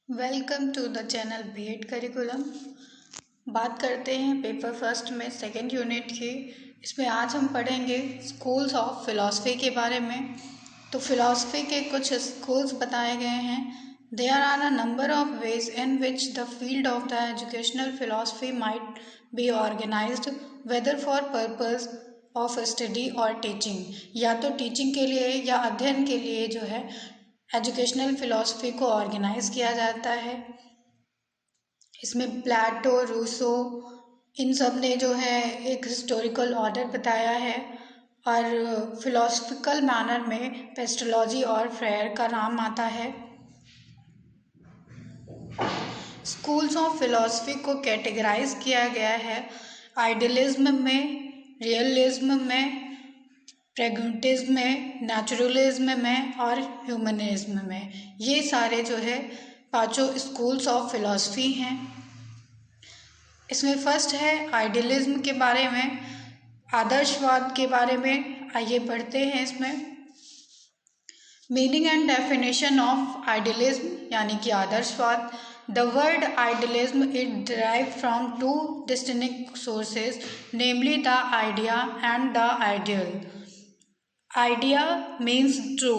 Welcome to the channel BEd curriculum. बात करते हैं पेपर फर्स्ट में सेकंड यूनिट की। इसमें आज हम पढ़ेंगे स्कूल्स ऑफ फिलॉसफी के बारे में। तो फिलॉसफी के कुछ स्कूल्स बताए गए हैं। There are a number of ways in which the field of the educational philosophy might be organised, whether for purpose of study और टीचिंग, या तो टीचिंग के लिए या अध्ययन के लिए जो है एजुकेशनल फिलॉसफी को ऑर्गेनाइज किया जाता है। इसमें प्लेटो, रूसो, इन सब ने जो है एक हिस्टोरिकल ऑर्डर बताया है और फिलोसफिकल मैनर में पेस्टोलॉजी और फ्रेयर का नाम आता है। स्कूल्स ऑफ फिलॉसफी को कैटेगराइज किया गया है आइडियलिज्म में, रियलिज्म में, प्रैग्मेटिज्म में, नेचुरलिज्म में और ह्यूमनिज्म में। ये सारे जो है पांचों स्कूल्स ऑफ फिलॉसफी हैं। इसमें फर्स्ट है आइडियलिज्म के बारे में, आदर्शवाद के बारे में। आइए पढ़ते हैं इसमें। Meaning and definition of idealism यानी कि आदर्शवाद। The word idealism it derive from two distinct sources, namely the idea and the ideal. Idea means true.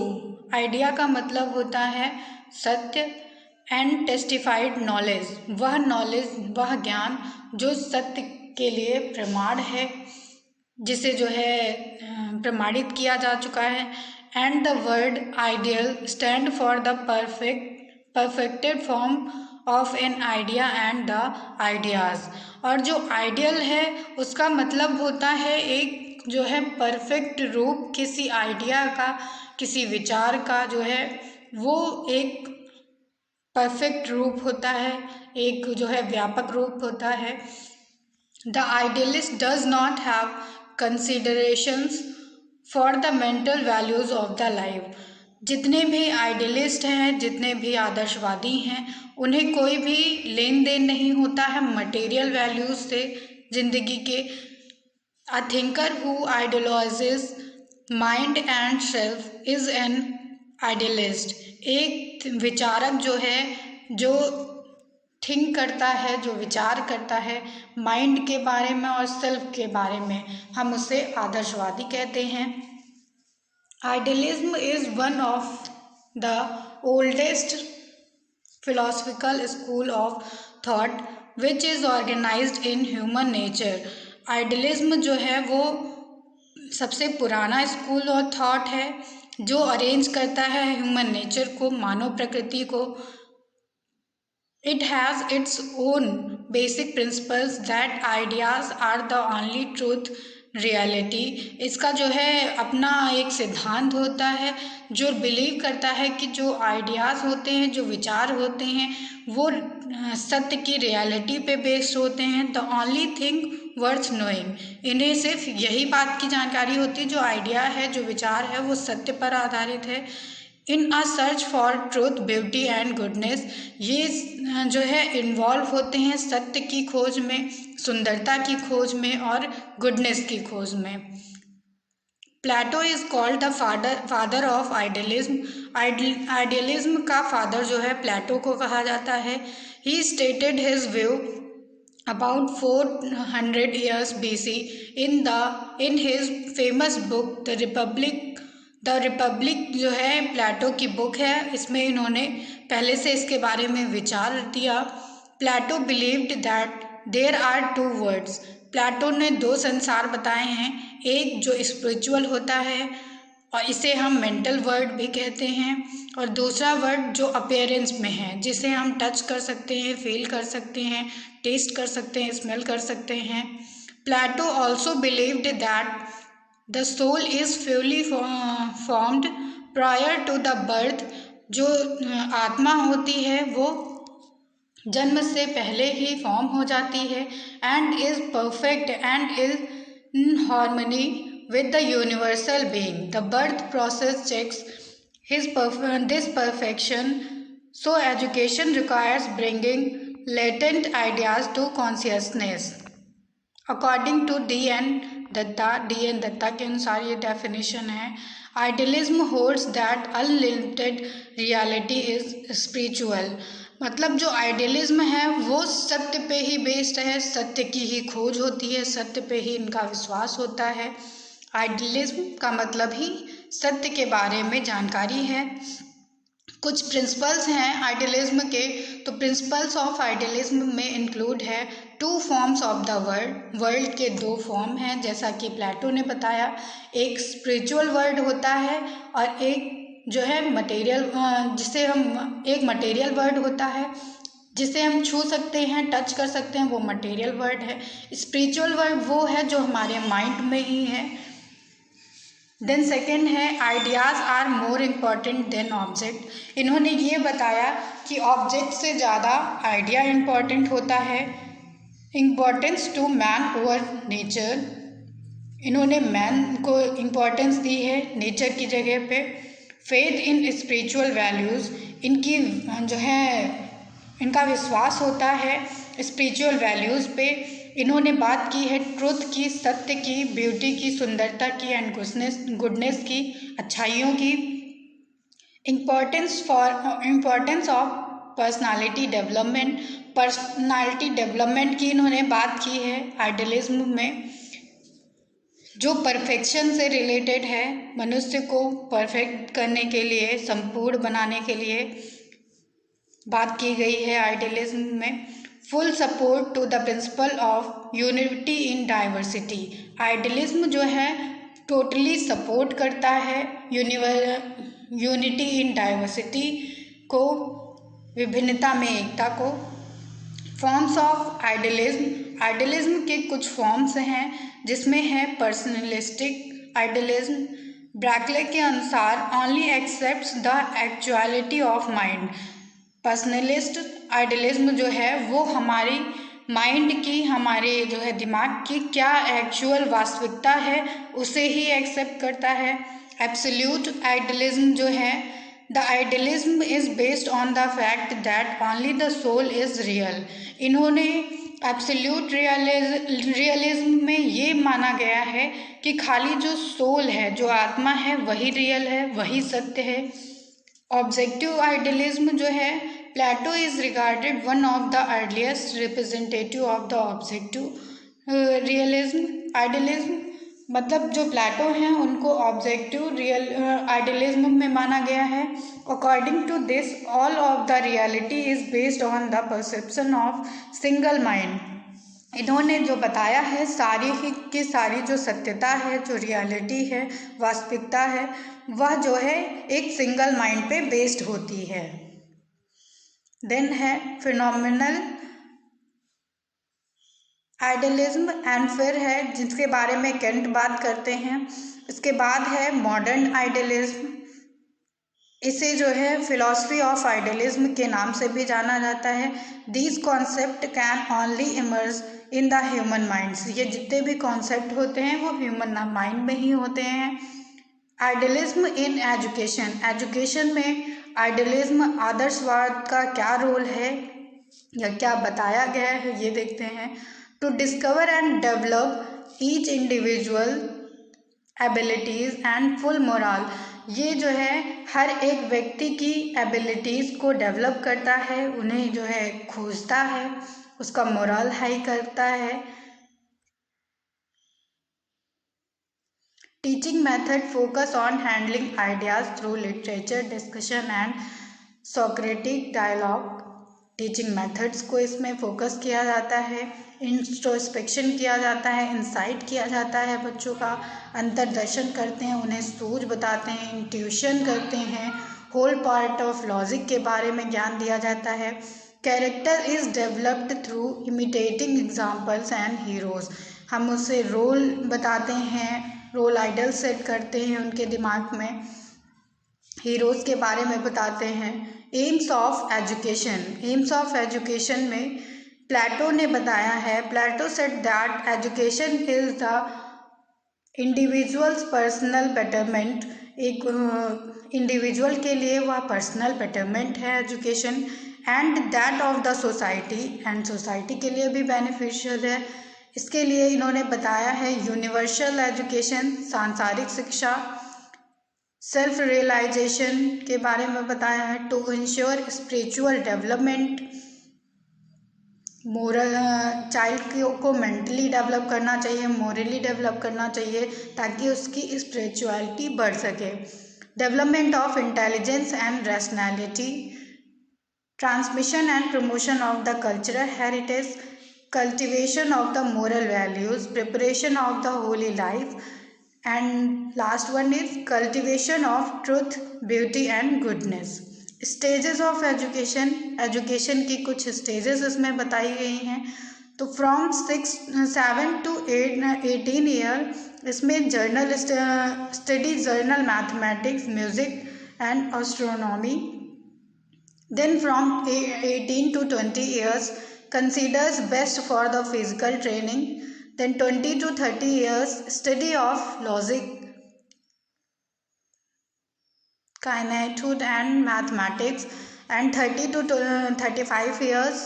Idea का मतलब होता है सत्य, एंड टेस्टिफाइड नॉलेज, वह ज्ञान जो सत्य के लिए प्रमाण है, जिसे जो है प्रमाणित किया जा चुका है। And the word ideal stand for the perfected form of an idea and the ideas. और जो आइडियल है उसका मतलब होता है एक जो है परफेक्ट रूप किसी आइडिया का, किसी विचार का जो है वो एक परफेक्ट रूप होता है, एक जो है व्यापक रूप होता है। The idealist does not have considerations for the mental values of the life. जितने भी आइडियलिस्ट हैं, जितने भी आदर्शवादी हैं, उन्हें कोई भी लेन देन नहीं होता है मटेरियल वैल्यूज से जिंदगी के। A thinker who idealizes mind and self is an idealist। एक विचारक जो है, जो थिंक करता है, जो विचार करता है माइंड के बारे में और सेल्फ के बारे में, हम उसे आदर्शवादी कहते हैं। Idealism is one of the oldest philosophical school of thought which is organized in human nature। Idealism जो है वो सबसे पुराना स्कूल ऑफ थॉट है जो अरेंज करता है ह्यूमन नेचर को, मानव प्रकृति को। It has its own basic principles that ideas are the only truth reality. इसका जो है अपना एक सिद्धांत होता है जो बिलीव करता है कि जो आइडियाज़ होते हैं, जो विचार होते हैं, वो सत्य की रियलिटी पे बेस्ड होते हैं। The only thing worth knowing. इन्हें सिर्फ यही बात की जानकारी होती है, जो आइडिया है, जो विचार है, वो सत्य पर आधारित है। In a search for truth, beauty and goodness. ये जो है इन्वॉल्व होते हैं सत्य की खोज में, सुंदरता की खोज में और गुडनेस की खोज में। Plato is called the father of idealism. Idealism का फादर जो है प्लेटो को कहा जाता है। He stated his view about 400 years BC in his famous book The Republic। The Republic जो है प्लेटो की बुक है, इसमें इन्होंने पहले से इसके बारे में विचार दिया। Plato believed that there are two worlds. Plato ने दो संसार बताए हैं, एक जो स्पिरिचुअल होता है और इसे हम मेंटल वर्ल्ड भी कहते हैं, और दूसरा वर्ल्ड जो अपीयरेंस में है, जिसे हम टच कर सकते हैं, फील कर सकते हैं, टेस्ट कर सकते हैं, स्मेल कर सकते हैं। Plato also believed that the soul is fully formed prior to the birth. जो आत्मा होती है वो जन्म से पहले ही फॉर्म हो जाती है। And is perfect and is in harmony with the universal being। The birth process checks this perfection, so education requires bringing latent ideas to consciousness। According to D.N. Datta के अनुसार ये डेफिनेशन है। Idealism holds that unlimited reality is spiritual. मतलब जो idealism है वो सत्य पे ही बेस्ड है, सत्य की ही खोज होती है, सत्य पे ही इनका विश्वास होता है। आइडियलिज्म का मतलब ही सत्य के बारे में जानकारी है। कुछ प्रिंसिपल्स हैं आइडियलिज्म के, तो प्रिंसिपल्स ऑफ आइडियलिज्म में इंक्लूड है 2 forms of the world. World के 2 फॉर्म हैं, जैसा कि प्लेटो ने बताया। एक स्पिरिचुअल वर्ल्ड होता है और एक जो है मटेरियल, जिसे हम एक मटेरियल वर्ल्ड होता है जिसे हम छू सकते हैं, टच कर सकते हैं, वो मटेरियल वर्ल्ड है। स्पिरिचुअल वर्ल्ड वो है जो हमारे माइंड में ही है। देन सेकेंड है ideas are more important than object. इन्होंने ये बताया कि ऑब्जेक्ट से ज़्यादा आइडिया इम्पॉर्टेंट होता है। Importance to man over nature. इन्होंने मैन को इम्पॉर्टेंस दी है नेचर की जगह पे। फेथ इन स्पिरिचुअल वैल्यूज़, इनकी जो है इनका विश्वास होता है स्पिरिचुअल वैल्यूज़ पे। इन्होंने बात की है ट्रुथ की, सत्य की, ब्यूटी की, सुंदरता की एंड गुडनेस की, अच्छाइयों की। Importance of personality development, personality development की इन्होंने बात की है आइडियलिज्म में, जो परफेक्शन से रिलेटेड है। मनुष्य को परफेक्ट करने के लिए, संपूर्ण बनाने के लिए बात की गई है आइडियलिज्म में। Full support to the principle of unity in diversity. Idealism जो है टोटली सपोर्ट करता है यूनिटी इन डाइवर्सिटी को, विभिन्नता में एकता को। फॉर्म्स ऑफ आइडियलिज्म, आइडियलिज्म के कुछ फॉर्म्स हैं जिसमें है पर्सनलिस्टिक आइडियलिज्म। ब्रैकले के अनुसार only accepts the actuality of mind. Personalist idealism जो है वो हमारी माइंड की, हमारे जो है दिमाग की क्या एक्चुअल वास्तविकता है उसे ही एक्सेप्ट करता है। एब्सोल्यूट आइडियलिज्म जो है, the idealism is based on the fact that only the soul is real. इन्होंने एब्सोल्यूट रियलिज्म में ये माना गया है कि खाली जो सोल है, जो आत्मा है, वही रियल है, वही सत्य है। ऑब्जेक्टिव आइडियलिज्म जो है, Plato is regarded one of the earliest representative of the objective realism idealism. मतलब जो प्लेटो हैं उनको ऑब्जेक्टिव आइडियलिज्म में माना गया है। According to this all of the reality is based on the perception of single mind. इन्होंने जो बताया है सारी की सारी जो सत्यता है, जो रियलिटी है, वास्तविकता है, वह जो है एक सिंगल माइंड पे बेस्ड होती है। देन है फिनोमिनल आइडियलिज्म एंड फिर है जिसके बारे में केंट बात करते हैं। इसके बाद है मॉडर्न आइडियलिज्म। इसे जो है फिलॉसफी ऑफ आइडियलिज्म के नाम से भी जाना जाता है। These concept can only emerge in the human minds. ये जितने भी कॉन्सेप्ट होते हैं वो ह्यूमन माइंड में ही होते हैं। आइडियलिज्म इन एजुकेशन, एजुकेशन में आइडियलिज्म आदर्शवाद का क्या रोल है या क्या बताया गया है ये देखते हैं। To discover and develop each individual abilities and full moral. ये जो है हर एक व्यक्ति की एबिलिटीज़ को डेवलप करता है, उन्हें जो है खोजता है, उसका मोरल हाई करता है। Teaching method focus on handling ideas through literature, discussion and Socratic dialogue. Teaching methods को इसमें फोकस किया जाता है, इंट्रोस्पेक्शन किया जाता है, इंसाइट किया जाता है, बच्चों का अंतर्दर्शन करते हैं, उन्हें सूझ बताते हैं, इंट्यूशन करते हैं, होल पार्ट ऑफ लॉजिक के बारे में ज्ञान दिया जाता है। Character is developed through imitating examples and heroes. हम उसे रोल बताते हैं, रोल आइडल सेट करते हैं उनके दिमाग में, हीरोज़ के बारे में बताते हैं। Aims of education, aims of education में प्लेटो ने बताया है, Plato said that education is the individual's personal betterment. एक इंडिविजुअल के लिए वह पर्सनल बेटरमेंट है education, and that of the society, and society के लिए भी बेनिफिशियल है। इसके लिए इन्होंने बताया है यूनिवर्सल एजुकेशन, सांसारिक शिक्षा, सेल्फ रियलाइजेशन के बारे में बताया है, to ensure spiritual development, moral child को मेंटली डेवलप करना चाहिए, मोरली डेवलप करना चाहिए ताकि उसकी स्पिरिचुअलिटी बढ़ सके। Development of intelligence and rationality, transmission and promotion of the cultural heritage, cultivation of the moral values, preparation of the holy life, and last one is cultivation of truth, beauty and goodness. Stages of education, education की कुछ stages इसमें बताई गई हैं। तो from 7 to 18 year इसमें journal study, journal mathematics, music and astronomy. Then from 18 to 20 years considers best for the physical training. Then 20 to 30 years study of logic, kinitude and mathematics, and 30 to 35 years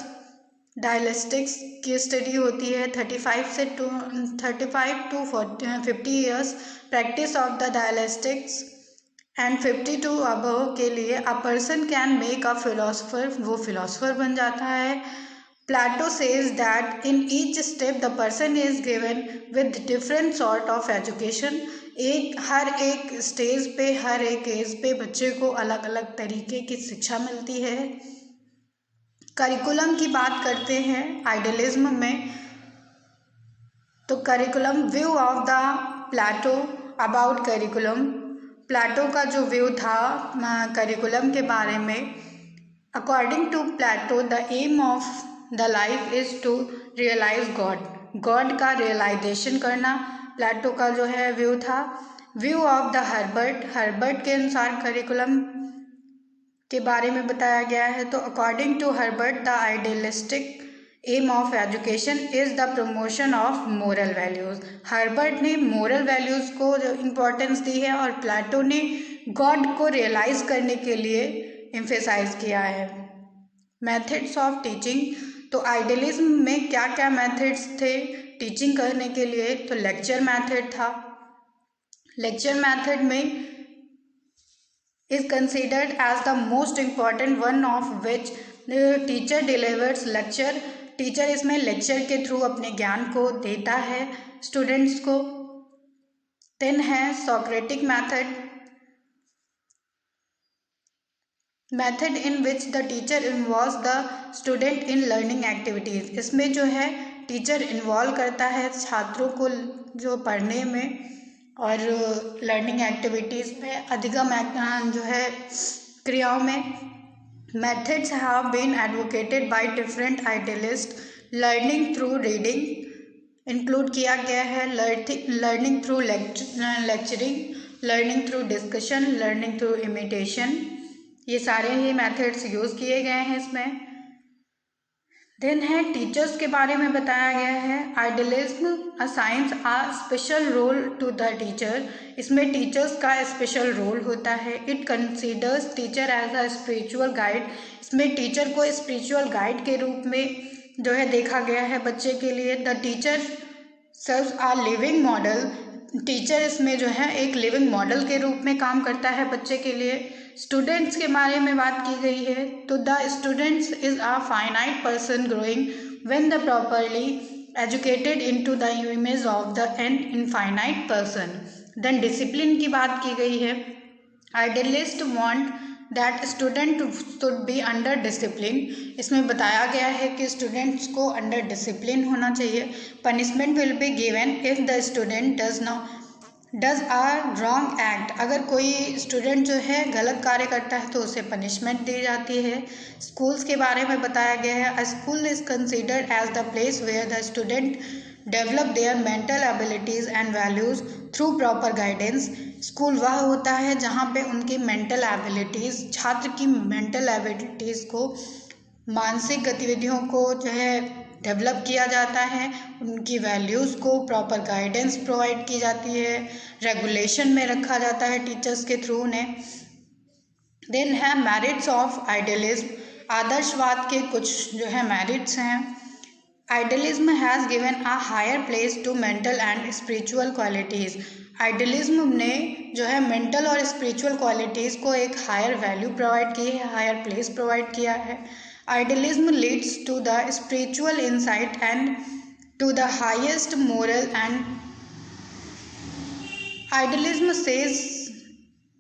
dialectics की study होती है। 35 to 50 years practice of the dialectics, and 50 to above के लिए a person can make a philosopher, वो philosopher बन जाता है। Plato says that in each step the person is given with different sort of education, हर एक stage पे, हर एक एज पे बच्चे को अलग अलग तरीके की शिक्षा मिलती है। करिकुलम की बात करते हैं आइडियलिज्म में, तो curriculum, view of the Plato about curriculum, Plato का जो व्यू था करिकुलम के बारे में, according to Plato the aim of the life is to realise God, God का रियलाइजेशन करना प्लेटो का जो है व्यू था। View of the Herbert, Herbert के अनुसार करिकुलम के बारे में बताया गया है। तो according to Herbart the idealistic aim of education is the promotion of moral values, Herbart ने मोरल वैल्यूज को जो इम्पोर्टेंस दी है और प्लेटो ने गॉड को रियलाइज करने के लिए एम्फेसाइज किया है। मेथड्स ऑफ टीचिंग, तो आइडियलिज्म में क्या क्या मेथड्स थे टीचिंग करने के लिए, तो लेक्चर मेथड था। लेक्चर मेथड में is considered as the most important one of which the teacher delivers lecture, teacher इसमें लेक्चर के थ्रू अपने ज्ञान को देता है स्टूडेंट्स को। देन है Socratic method, method in which the teacher involves the student in learning activities, इसमें जो है टीचर इन्वॉल्व करता है छात्रों को जो पढ़ने में और लर्निंग एक्टिविटीज़ में, अधिगम जो है क्रियाओं में। Methods have been advocated by different idealist, learning through reading include किया गया है, learning through lecturing, learning through discussion, learning through imitation, ये सारे ही मेथड्स यूज़ किए गए हैं इसमें। देन है टीचर्स के बारे में बताया गया है, idealism assigns a special role to the teacher, इसमें टीचर्स का स्पेशल रोल होता है। It considers teacher as a spiritual guide, इसमें टीचर को स्पिरिचुअल गाइड के रूप में जो है देखा गया है बच्चे के लिए। The teacher serves a living model, teacher इसमें जो है एक लिविंग मॉडल के रूप में काम करता है बच्चे के लिए। स्टूडेंट्स के बारे में बात की गई है, तो the students is a finite person growing when the properly educated into the image of the an infinite person. Then discipline की बात की गई है, idealist want that student should be under discipline, इसमें बताया गया है कि स्टूडेंट्स को अंडर डिसिप्लिन होना चाहिए। Punishment will be given if the student does a wrong act, अगर कोई स्टूडेंट जो है गलत कार्य करता है तो उसे पनिशमेंट दी जाती है। स्कूल्स के बारे में बताया गया है, a school is considered as the place where the student develop their mental abilities and values through proper guidance, school वह होता है जहाँ पे उनकी मेंटल एबिलिटीज़, छात्र की मेंटल एबिलिटीज़ को, मानसिक गतिविधियों को जो है डेवलप किया जाता है, उनकी वैल्यूज़ को प्रॉपर गाइडेंस प्रोवाइड की जाती है, रेगुलेशन में रखा जाता है टीचर्स के थ्रू उन्हें। देन है मेरिट्स ऑफ आइडियलिज्म, आदर्शवाद के कुछ जो है मेरिट्स हैं। Idealism has given a higher place to mental and spiritual qualities, idealism ने जो है मेंटल और स्पिरिचुअल क्वालिटीज़ को एक हायर वैल्यू प्रोवाइड की है, हायर प्लेस प्रोवाइड किया है. Idealism leads to the spiritual insight and to the highest moral and idealism says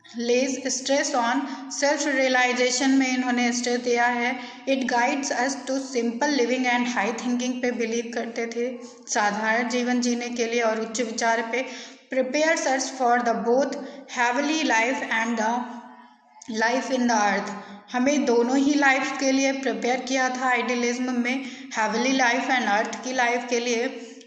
lays stress on self realisation में इन्होंने स्ट्रेस दिया है. It guides us to simple living and high thinking पे believe करते थे, साधारण जीवन जीने के लिए और उच्च विचार पे. Prepares us for the both heavily life and the life in the earth. हमें दोनों ही लाइफ के लिए प्रिपेयर किया था आइडियलिज्म में, हेवली लाइफ एंड अर्थ की लाइफ के लिए.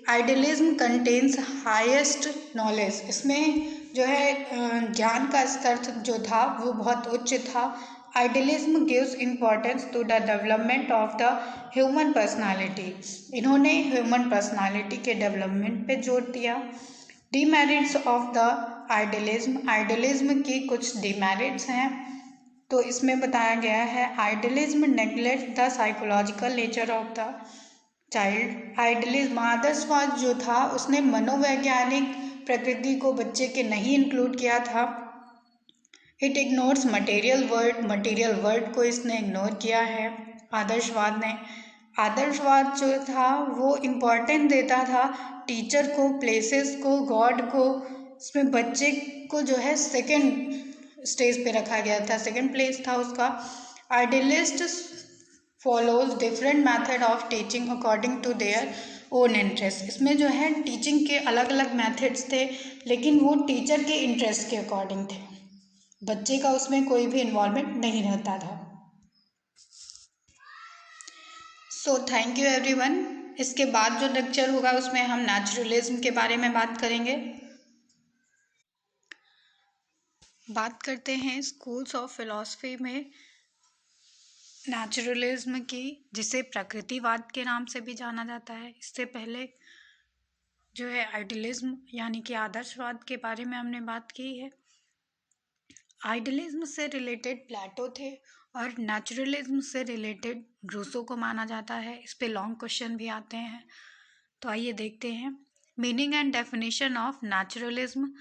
Idealism contains highest knowledge. इसमें जो है ज्ञान का स्तर जो था वो बहुत उच्च था. Idealism gives importance to the development of the human personality. इन्होंने ह्यूमन पर्सनालिटी के डेवलपमेंट पे जोर दिया. Demerits of the idealism. Idealism की कुछ डीमेरिट्स हैं तो इसमें बताया गया है. Idealism neglect the psychological nature of the child. Idealism आदर्शवाद जो था उसने मनोवैज्ञानिक प्रकृति को बच्चे के नहीं इंक्लूड किया था. इट इग्नोर्स मटेरियल वर्ल्ड को इसने इग्नोर किया है आदर्शवाद ने. आदर्शवाद जो था वो इम्पोर्टेंट देता था टीचर को, प्लेसेस को, गॉड को. इसमें बच्चे को जो है सेकंड स्टेज पे रखा गया था, सेकंड प्लेस था उसका. Idealist follows different method of teaching according to their own interest. इसमें जो है टीचिंग के अलग अलग मेथड्स थे लेकिन वो टीचर के इंटरेस्ट के अकॉर्डिंग थे, बच्चे का उसमें कोई भी इन्वॉल्वमेंट नहीं रहता था. So thank you everyone. इसके बाद जो लेक्चर होगा उसमें हम नेचुरलिज्म के बारे में बात करेंगे. बात करते हैं स्कूल्स ऑफ फिलॉसफी में नेचुरलिज्म की, जिसे प्रकृतिवाद के नाम से भी जाना जाता है. इससे पहले जो है आइडियलिज्म यानी कि आदर्शवाद के बारे में हमने बात की है. आइडियलिज्म से रिलेटेड प्लेटो थे और नेचुरलिज्म से रिलेटेड रूसो को माना जाता है. इस पे लॉन्ग क्वेश्चन भी आते हैं तो आइए देखते हैं. Meaning and definition of naturalism.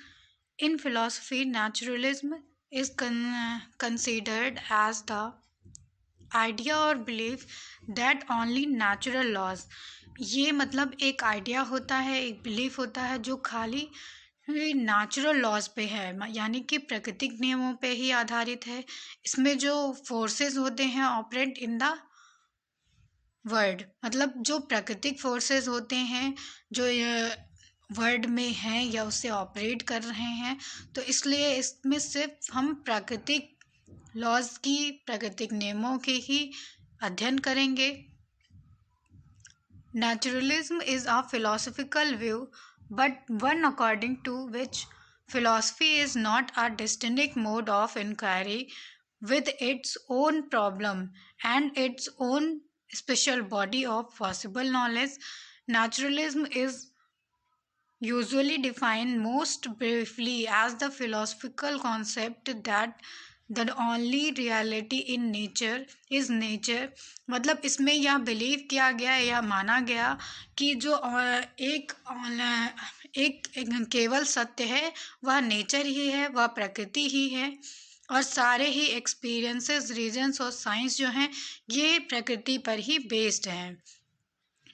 In philosophy naturalism is considered as the idea और belief that only natural laws. ये मतलब एक आइडिया होता है, एक बिलीफ होता है जो खाली नेचुरल लॉज पे है, यानी कि प्राकृतिक नियमों पे ही आधारित है. इसमें जो फोर्सेस होते हैं ऑपरेट इन द वर्ल्ड, मतलब जो प्राकृतिक फोर्सेस होते हैं जो वर्ल्ड में हैं या उससे ऑपरेट कर रहे हैं, तो इसलिए इसमें सिर्फ हम प्राकृतिक लॉज की, प्राकृतिक नियमों के ही अध्ययन करेंगे. Naturalism is a philosophical view, but one according to which philosophy is not a distinct mode of inquiry with its own problem and its own special body of possible knowledge. Naturalism is usually defined most briefly as the philosophical concept that the only reality in nature is nature. मतलब इसमें यह believe किया गया या माना गया कि जो एक केवल सत्य है वह नेचर ही है, वह प्रकृति ही है और सारे ही एक्सपीरियंसेस, रीजन्स और साइंस जो हैं ये प्रकृति पर ही बेस्ड हैं.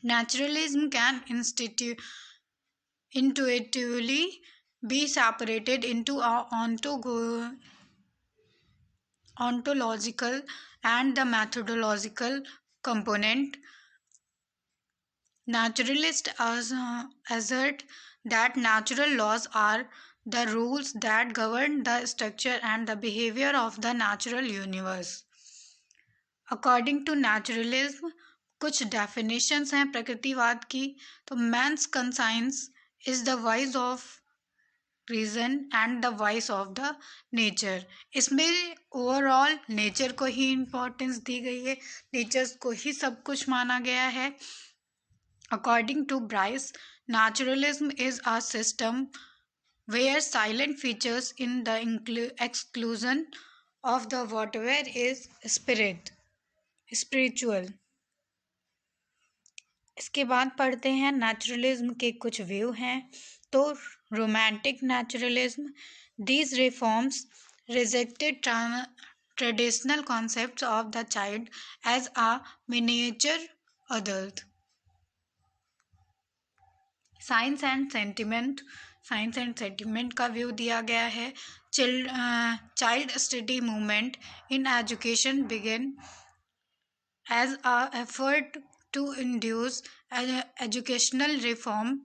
Naturalism can intuitively be separated into a ontological and the methodological component. Naturalists assert that natural laws are the rules that govern the structure and the behavior of the natural universe. According to naturalism, कुछ definitions हैं प्रकृतिवाद की. तो man's conscience is the voice of reason and the voice of the nature. इसमें overall nature को ही importance दी गई है, nature को ही सब कुछ माना गया है. According to Bryce, naturalism is a system where silent features in the exclusion of the whatever is spiritual. इसके बाद पढ़ते हैं नेचुरलिज्म के कुछ व्यू हैं. तो romantic naturalism, these reforms rejected traditional concepts of the child as a miniature adult. Science and sentiment का view दिया गया है. Child study movement in education begin as a effort to induce educational reform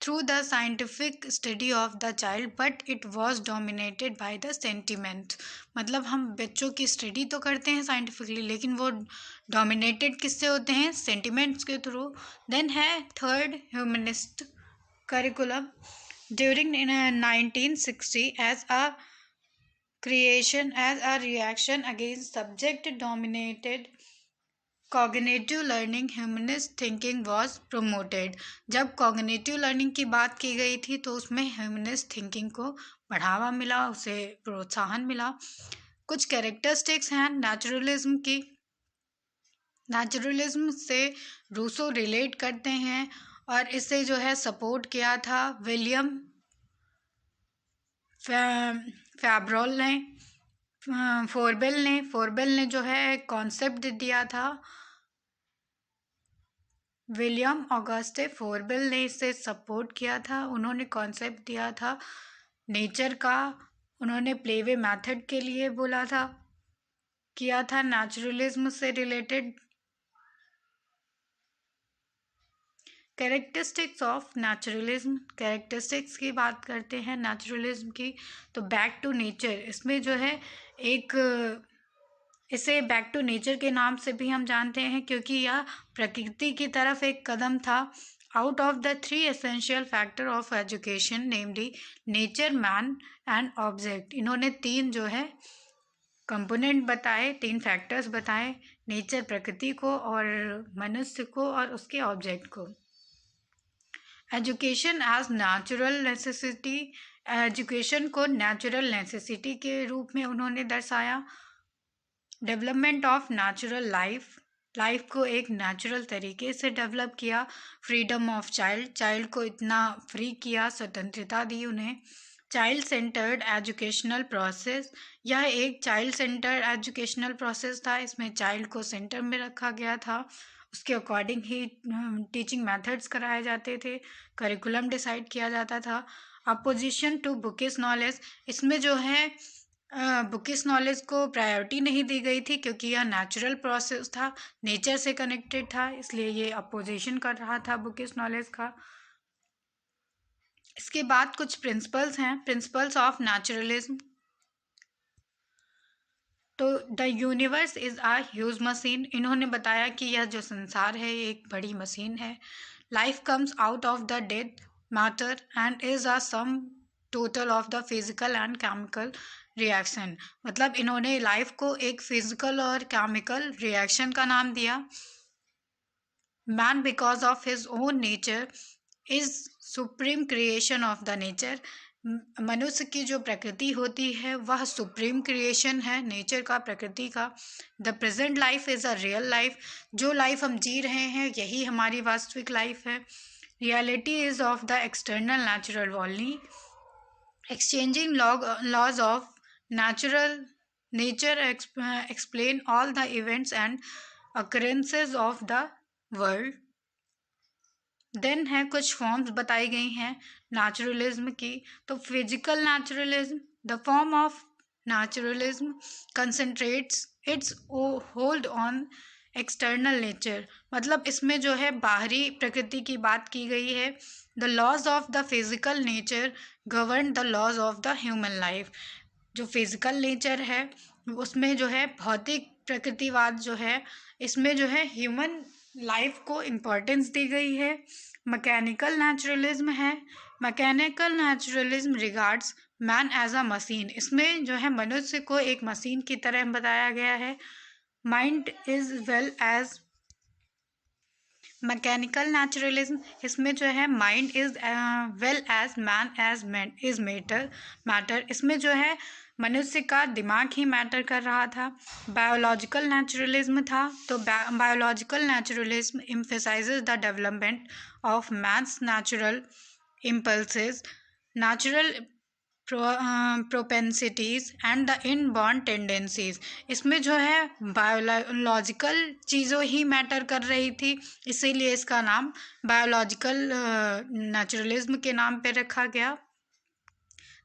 through the scientific study of the child, but it was dominated by the sentiment. मतलब हम बच्चों की study तो करते हैं साइंटिफिकली, लेकिन वो डोमिनेटेड किससे होते हैं? सेंटिमेंट्स के थ्रू. देन है third humanist curriculum during 1960 as a reaction against subject dominated cognitive learning, humanist thinking was promoted. जब कॉग्निटिव लर्निंग की बात की गई थी तो उसमें ह्यूमनिस्ट थिंकिंग को बढ़ावा मिला, उसे प्रोत्साहन मिला. कुछ कैरेक्टरिस्टिक्स हैं नेचुरलिज्म की. नेचुरलिज्म से रूसो रिलेट करते हैं और इसे जो है सपोर्ट किया था विलियम फैब्रोल ने. फोरबेल ने जो है कॉन्सेप्ट दिया था. विलियम ऑगस्टे फोरबेल ने इसे सपोर्ट किया था. उन्होंने कॉन्सेप्ट दिया था नेचर का. उन्होंने प्लेवे मेथड के लिए बोला था, किया था नेचुरलिज्म से related. Characteristics of naturalism, characteristics की बात करते हैं नेचुरलिज्म की. तो बैक टू नेचर, इसमें जो है इसे बैक टू नेचर के नाम से भी हम जानते हैं क्योंकि यह प्रकृति की तरफ एक कदम था. Out of the 3 essential factor of education namely nature, man and object. इन्होंने 3 जो है कंपोनेंट बताए, 3 फैक्टर्स बताए, नेचर प्रकृति को और मनुष्य को और उसके ऑब्जेक्ट को. Education as natural necessity, education को नेचुरल नेसेसिटी के रूप में उन्होंने दर्शाया. डेवलपमेंट ऑफ नेचुरल लाइफ को एक नेचुरल तरीके से डेवलप किया. फ्रीडम ऑफ चाइल्ड को इतना फ्री किया, स्वतंत्रता दी उन्हें. चाइल्ड सेंटर्ड एजुकेशनल प्रोसेस, यह एक चाइल्ड सेंटर्ड एजुकेशनल प्रोसेस था. इसमें चाइल्ड को सेंटर में रखा गया था, उसके अकॉर्डिंग ही टीचिंग मेथड्स कराए जाते थे, करिकुलम डिसाइड किया जाता था. अपोजिशन टू बुकिश नॉलेज, इसमें जो है बुकिश नॉलेज को प्रायोरिटी नहीं दी गई थी क्योंकि यह नेचुरल प्रोसेस था, नेचर से कनेक्टेड था, इसलिए ये अपोजिशन कर रहा था बुकिश नॉलेज का. इसके बाद कुछ प्रिंसिपल्स हैं, प्रिंसिपल्स ऑफ नेचुरलिज्म. तो the universe is a huge machine, इन्होंने बताया कि यह जो संसार है ये एक बड़ी मशीन है. Life comes out of the dead matter and is a sum total of the physical and chemical reaction. मतलब इन्होंने लाइफ को एक फिजिकल और केमिकल रिएक्शन का नाम दिया. Man because of his own nature is supreme creation of the nature. मनुष्य की जो प्रकृति होती है वह सुप्रीम क्रिएशन है नेचर का, प्रकृति का. The present life is a real life, जो लाइफ हम जी रहे हैं यही हमारी वास्तविक लाइफ है. Reality is of the external natural only. Exchanging laws of nature explain all the events and occurrences of the world. Then है कुछ फॉर्म्स बताई गई हैं नेचुरलिज्म की. तो physical naturalism, the form of naturalism concentrates its hold on external nature. मतलब इसमें जो है बाहरी प्रकृति की बात की गई है. The laws of the physical nature govern the laws of the human life. जो फिजिकल नेचर है उसमें जो है भौतिक प्रकृतिवाद जो है, इसमें जो है ह्यूमन लाइफ को इम्पोर्टेंस दी गई है. मैकेनिकल नेचुरलिज्म है. Mechanical naturalism regards man as a machine. इसमें जो है मनुष्य को एक मशीन की तरह बताया गया है. Mind is well as mechanical naturalism, इसमें जो है mind is well as man is matter. इसमें जो है मनुष्य का दिमाग ही मैटर कर रहा था. बायोलॉजिकल नेचुरलिज्म था. तो biological naturalism emphasises the development of man's natural impulses, natural propensities and the inborn tendencies. इसमें जो है बायोलॉजिकल चीज़ों ही मैटर कर रही थी, इसीलिए इसका नाम बायोलॉजिकल नेचुरलिज्म के नाम पे रखा गया।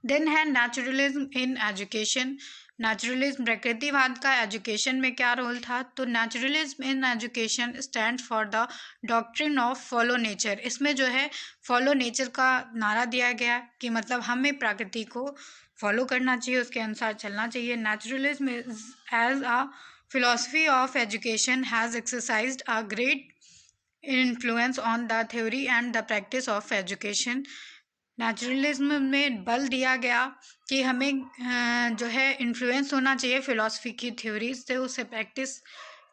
देन है नेचुरलिज्म इन एजुकेशन। नेचुरलिज्म प्रकृतिवाद का एजुकेशन में क्या रोल था? तो naturalism in education stand for the doctrine of follow nature. इसमें जो है फॉलो नेचर का नारा दिया गया कि मतलब हमें प्रकृति को फॉलो करना चाहिए, उसके अनुसार चलना चाहिए। Naturalism as a philosophy of education has exercised a great influence on the theory and the practice of education। Naturalism में बल दिया गया कि हमें जो है इन्फ्लुएंस होना चाहिए फिलॉसफी की थ्योरीज से, उसे प्रैक्टिस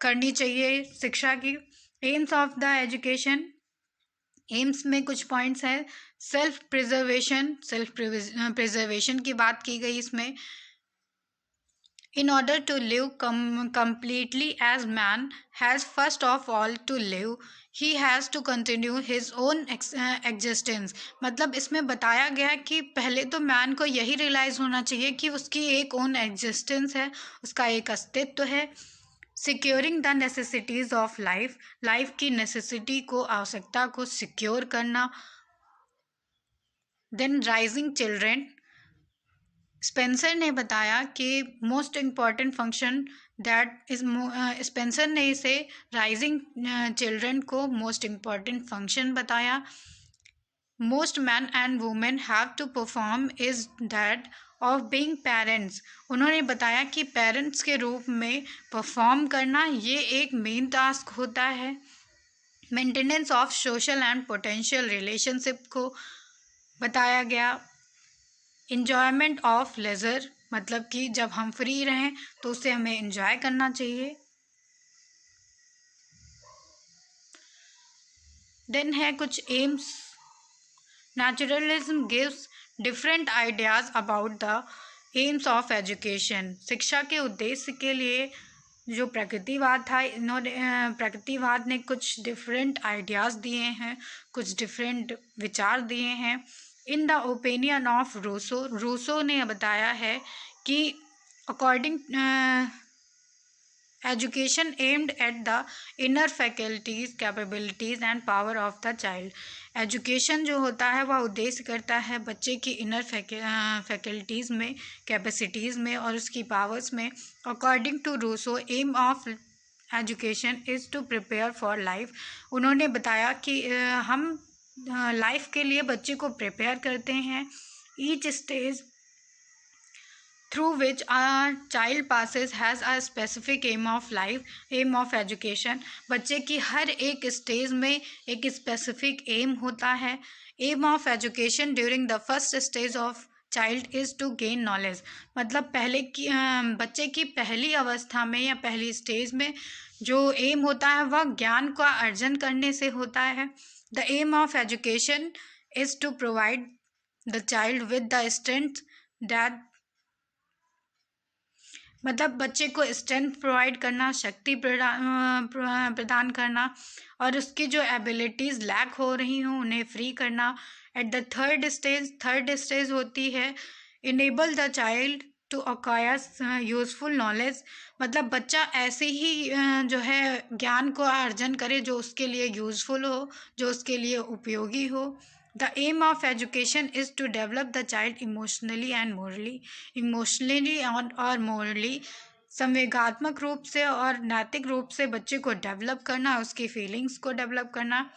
करनी चाहिए शिक्षा की। AIIMS of the education, AIIMS में कुछ पॉइंट्स हैं। सेल्फ प्रिजर्वेशन की बात की गई इसमें। In order to live completely as man has first of all to live, he has to continue his own existence। मतलब इसमें बताया गया कि पहले तो मैन को यही रियलाइज होना चाहिए कि उसकी एक ओन एग्जिस्टेंस है, उसका एक अस्तित्व है। Securing the necessities of life, life की नेसेसिटी को, आवश्यकता को सिक्योर करना। देन राइजिंग चिल्ड्रेन, स्पेंसर ने बताया कि most important function that is, Spencer ने इसे राइजिंग चिल्ड्रन को मोस्ट इम्पॉर्टेंट फंक्शन बताया। Most man and women have to perform is that of being parents. उन्होंने बताया कि पेरेंट्स के रूप में परफॉर्म करना ये एक मेन टास्क होता है। Maintenance of social and potential relationship को बताया गया। इंजॉयमेंट ऑफ लेजर, मतलब कि जब हम फ्री रहें तो उसे हमें इंजॉय करना चाहिए। देन है कुछ AIIMS. Naturalism gives different ideas about the AIIMS of education. शिक्षा के उद्देश्य के लिए जो प्रकृतिवाद था, प्रकृतिवाद ने कुछ डिफरेंट आइडियाज दिए हैं, कुछ डिफरेंट विचार दिए हैं। In the opinion of Rousseau, Rousseau ने बताया है कि according education aimed at the inner faculties, capabilities and power of the child. Education जो होता है वह उद्देश्य करता है बच्चे की इनर फैकल्टीज़ में, कैपेसिटीज़ में और उसकी पावर्स में। According to Rousseau, aim of education is to prepare for life. उन्होंने बताया कि हम लाइफ के लिए बच्चे को प्रिपेयर करते हैं। Each stage through which a child passes has a specific aim of life, aim of education। बच्चे की हर एक स्टेज में एक स्पेसिफिक एम होता है। Aim of education during the first stage of child is to gain knowledge. मतलब पहले की बच्चे की पहली अवस्था में या पहली स्टेज में जो एम होता है वह ज्ञान का अर्जन करने से होता है। The aim of education is to provide the child with the strength that, मतलब बच्चे को स्ट्रेंथ प्रोवाइड करना, शक्ति प्रदान करना और उसकी जो एबिलिटीज़ लैक हो रही हों उन्हें फ्री करना। एट द थर्ड स्टेज होती है enable the child to acquire useful knowledge. मतलब बच्चा ऐसे ही जो है ज्ञान को अर्जन करे जो उसके लिए यूज़फुल हो, जो उसके लिए उपयोगी हो। The aim of education is to develop the child emotionally and morally, emotionally और मोरली, संवेगात्मक रूप से और नैतिक रूप से बच्चे को डेवलप करना, उसकी फीलिंग्स को डेवलप करना।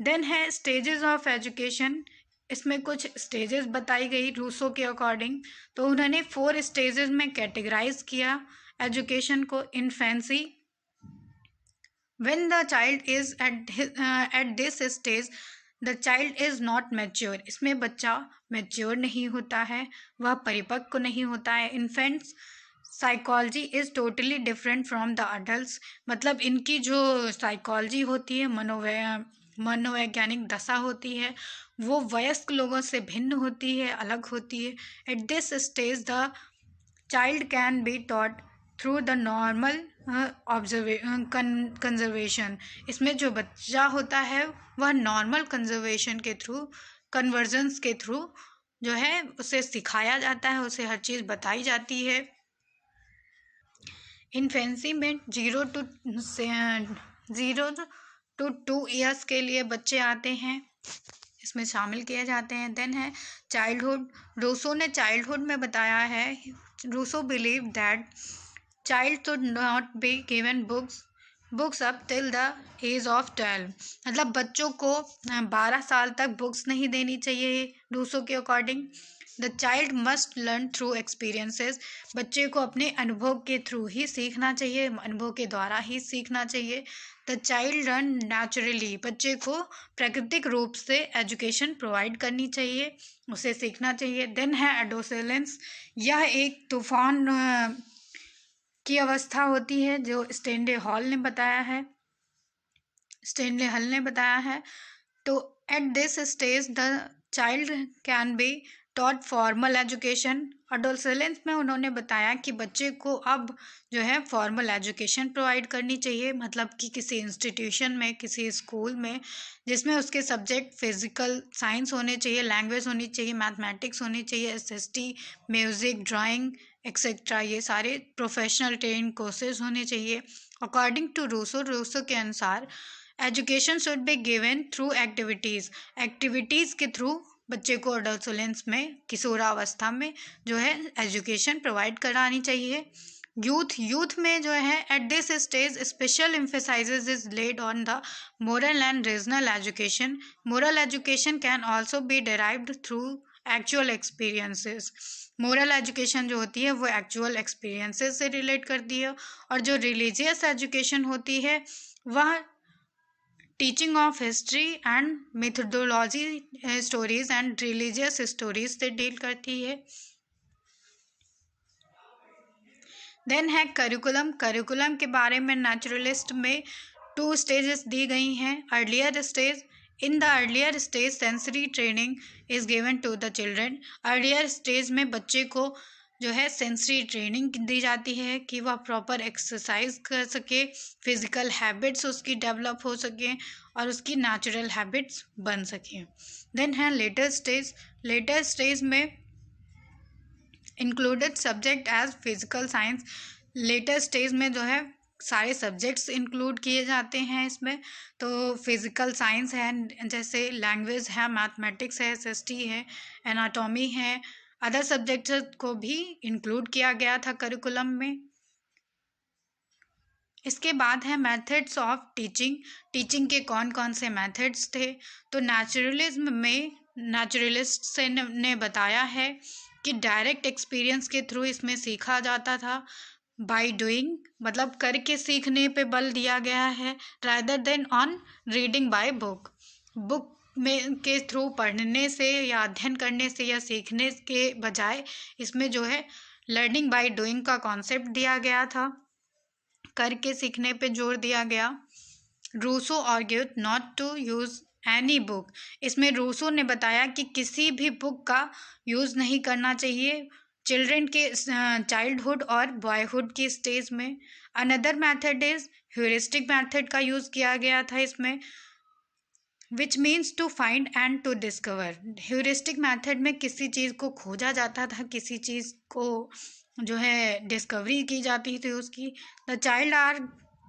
देन है स्टेजेस ऑफ एजुकेशन। इसमें कुछ स्टेजेस बताई गई रूसो के अकॉर्डिंग। तो उन्होंने 4 स्टेजेस में कैटेगराइज किया एजुकेशन को। Infancy, when the child is at this stage the child is not mature. इसमें बच्चा मैच्योर नहीं होता है, वह परिपक्व नहीं होता है। Infants psychology is totally different from the adults. मतलब इनकी जो साइकोलॉजी होती है, मनोवैज्ञानिक दशा होती है, वो वयस्क लोगों से भिन्न होती है, अलग होती है। At this stage the child can be taught through the normal conservation. इसमें जो बच्चा होता है वह नॉर्मल कंजर्वेशन के थ्रू कन्वर्जन्स के थ्रू जो है उसे सिखाया जाता है, उसे हर चीज़ बताई जाती है। इन्फेंसी में 0 to 2 ईयर्स के लिए बच्चे आते हैं, इसमें शामिल किए जाते हैं। देन है चाइल्डहुड। रूसो ने चाइल्डहुड में बताया है, Rousseau believe that child should not be given books up till the age of 12। मतलब बच्चों को 12 साल तक बुक्स नहीं देनी चाहिए रूसो के according. The child must learn through experiences. बच्चे को अपने अनुभव के थ्रू ही सीखना चाहिए, अनुभव के द्वारा ही सीखना चाहिए। The child learn naturally. बच्चे को प्राकृतिक रूप से एजुकेशन प्रोवाइड करनी चाहिए, उसे सीखना चाहिए। देन है एडोसेलेंस। यह एक तूफान की अवस्था होती है, जो स्टैनले हॉल ने बताया है। तो at this stage the child can be taught formal education. Adolescence में उन्होंने बताया कि बच्चे को अब जो है फॉर्मल एजुकेशन प्रोवाइड करनी चाहिए, मतलब कि किसी इंस्टीट्यूशन में, किसी स्कूल में, जिसमें उसके सब्जेक्ट फिजिकल साइंस होने चाहिए, लैंग्वेज होनी चाहिए, मैथमेटिक्स होनी चाहिए, एसएसटी, म्यूज़िक, ड्राइंग एक्सेट्रा, ये सारे प्रोफेशनल ट्रेनिंग कोर्सेज होने चाहिए। अकॉर्डिंग टू रूसो के अनुसार education should be given through activities के थ्रू बच्चे को एडोलेसेंस में, किशोरावस्था में जो है एजुकेशन प्रोवाइड करानी चाहिए। यूथ में जो है at this stage special emphasises is laid on the moral and regional education. Moral education can also be derived through actual experiences. Moral education जो होती है वो एक्चुअल एक्सपीरियंसेस से रिलेट करती है, और जो रिलीजियस एजुकेशन होती है वह teaching of history and methodology stories and religious stories से डील करती है। देन है करिकुलम के बारे में नेचुरलिस्ट में 2 स्टेजेस दी गई हैं। In the earlier stage sensory training is given to the children. Earlier stage में बच्चे को जो है सेंसरी ट्रेनिंग दी जाती है कि वह प्रॉपर एक्सरसाइज कर सके, फिजिकल हैबिट्स उसकी डेवलप हो सके और उसकी नेचुरल हैबिट्स बन सके। देन है लेटर स्टेज में included subject as physical science. Later stage में जो है सारे सब्जेक्ट्स इंक्लूड किए जाते हैं इसमें। तो फिजिकल साइंस है, जैसे लैंग्वेज है, मैथमेटिक्स है, एसएसटी है, एनाटॉमी है, अदर सब्जेक्ट्स को भी इंक्लूड किया गया था करिकुलम में। इसके बाद है मेथड्स ऑफ टीचिंग के कौन कौन से मेथड्स थे। तो नेचुरलिज्म में नेचुरलिस्ट ने बताया है कि डायरेक्ट एक्सपीरियंस के थ्रू इसमें सीखा जाता था। बाय डूइंग मतलब करके सीखने पे बल दिया गया है, rather than on reading by book में के थ्रू पढ़ने से या अध्ययन करने से या सीखने के बजाय इसमें जो है लर्निंग बाय डूइंग का कॉन्सेप्ट दिया गया था, करके सीखने पे जोर दिया गया। Rousseau argued not to use any book. इसमें रूसो ने बताया कि किसी भी बुक का यूज़ नहीं करना चाहिए चिल्ड्रन के चाइल्डहुड और बॉयहुड की स्टेज में। Another method is heuristic method का यूज़ किया गया था इसमें, which means to find and to discover. Heuristic method में किसी चीज़ को खोजा जाता था, किसी चीज़ को जो है डिस्कवरी की जाती थी उसकी। The child are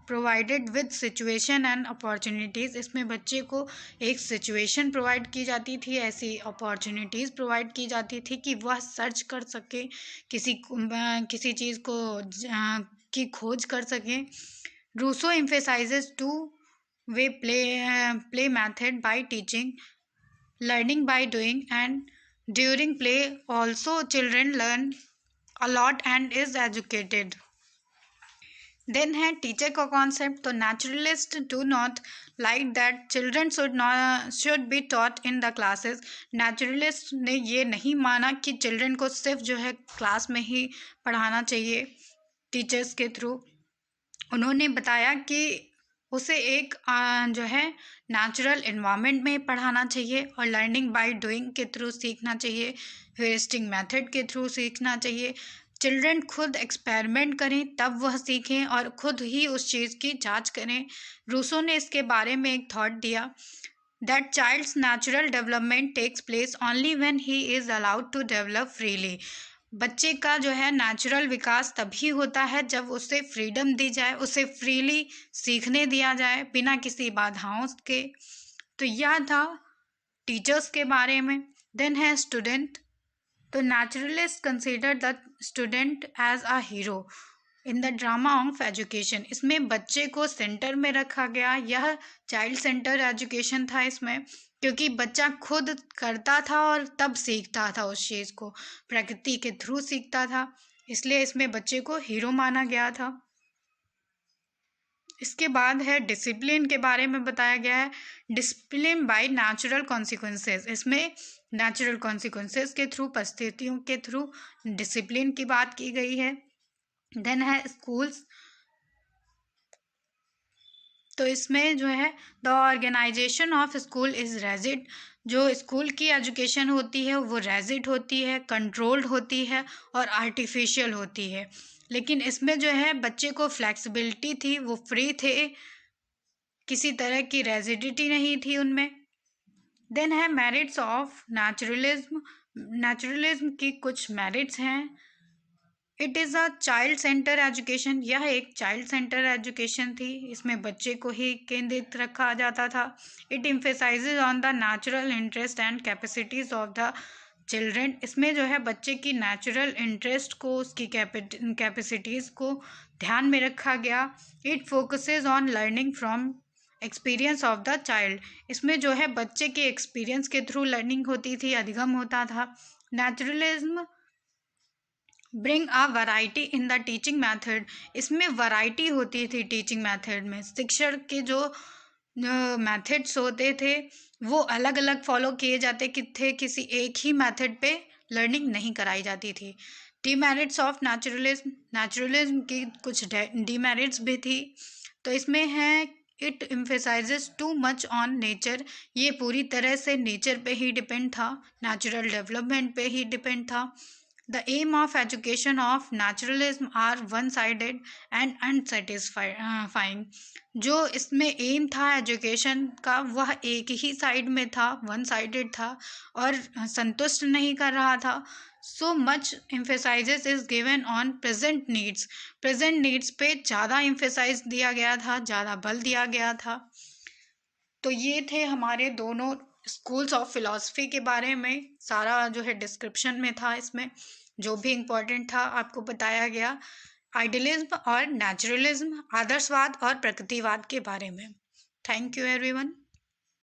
provided with situation and opportunities. इसमें बच्चे को एक सिचुएशन प्रोवाइड की जाती थी, ऐसी अपॉर्चुनिटीज़ प्रोवाइड की जाती थी कि वह सर्च कर सके, किसी चीज़ को की खोज कर सकें। Rousseau emphasises to way play method by teaching, learning by doing, and during play also children learn a lot and is educated. Then है टीचर का कॉन्सेप्ट। तो naturalist do not like that children should be taught in the classes. Naturalist ने ये नहीं माना कि children को सिर्फ जो है क्लास में ही पढ़ाना चाहिए टीचर्स के थ्रू। उन्होंने बताया कि उसे एक जो है नेचुरल इन्वायरमेंट में पढ़ाना चाहिए और लर्निंग बाय डूइंग के थ्रू सीखना चाहिए, ह्यूरिस्टिक मेथड के थ्रू सीखना चाहिए। चिल्ड्रन खुद एक्सपेरिमेंट करें तब वह सीखें और खुद ही उस चीज़ की जांच करें। रूसो ने इसके बारे में एक थॉट दिया, that child's natural development takes place only when he is allowed to develop freely. बच्चे का जो है नेचुरल विकास तभी होता है जब उसे फ्रीडम दी जाए, उसे फ्रीली सीखने दिया जाए बिना किसी बाधाओं के। तो यह था टीचर्स के बारे में। देन है स्टूडेंट। तो naturalist consider the student as a hero in the drama of education. इसमें बच्चे को सेंटर में रखा गया। यह चाइल्ड सेंटर एजुकेशन था इसमें, क्योंकि बच्चा खुद करता था और तब सीखता था, उस चीज़ को प्रकृति के थ्रू सीखता था, इसलिए इसमें बच्चे को हीरो माना गया था। इसके बाद है डिसिप्लिन के बारे में बताया गया है। Discipline by natural consequences. इसमें नेचुरल कॉन्सिक्वेंसेस के थ्रू, परिस्थितियों के थ्रू डिसिप्लिन की बात की गई है। देन है स्कूल्स। तो इसमें जो है the organisation of school is rigid. जो स्कूल की एजुकेशन होती है वो रेजिड होती है, कंट्रोल्ड होती है और आर्टिफिशियल होती है। लेकिन इसमें जो है बच्चे को फ्लेक्सिबिलिटी थी, वो फ्री थे, किसी तरह की रेजिडिटी नहीं थी उनमें। देन है मेरिट्स ऑफ नेचुरलिज्म। नेचुरलिज्म की कुछ मेरिट्स हैं। It is a child centre education. यह एक चाइल्ड सेंटर एजुकेशन थी, इसमें बच्चे को ही केंद्रित रखा जाता था। It emphasises on the natural interest and capacities of the children. इसमें जो है बच्चे की नेचुरल इंटरेस्ट को, उसकी कैपेसिटीज़ को ध्यान में रखा गया। It focuses on learning from experience of the child. इसमें जो है बच्चे के एक्सपीरियंस के थ्रू लर्निंग होती थी, अधिगम होता था। Naturalism bring a variety in the teaching method. इसमें वैरायटी होती थी टीचिंग मैथड में। शिक्षण के जो मैथड्स होते थे वो अलग अलग फॉलो किए जाते थे, किसी एक ही मैथड पे लर्निंग नहीं कराई जाती थी। Demerits of naturalism. नेचुरलिज्म की कुछ डीमेरिट्स भी थी। तो इसमें है it emphasises too much on nature. ये पूरी तरह से नेचर पे ही डिपेंड था, नेचुरल डेवलपमेंट पे ही डिपेंड था। The aim of education of naturalism are one-sided and unsatisfying। जो इसमें एम था एजुकेशन का वह एक ही साइड में था, वन साइडेड था और संतुष्ट नहीं कर रहा था। So much emphasises is given on present needs. Present needs पे ज़्यादा एम्फेसाइज दिया गया था, ज़्यादा बल दिया गया था। तो ये थे हमारे दोनों स्कूल्स ऑफ फिलॉसफी के बारे में। सारा जो है डिस्क्रिप्शन में था, इसमें जो भी इम्पोर्टेंट था आपको बताया गया। आइडियलिज्म और नेचुरलिज्म, आदर्शवाद और प्रकृतिवाद के बारे में। Thank you everyone.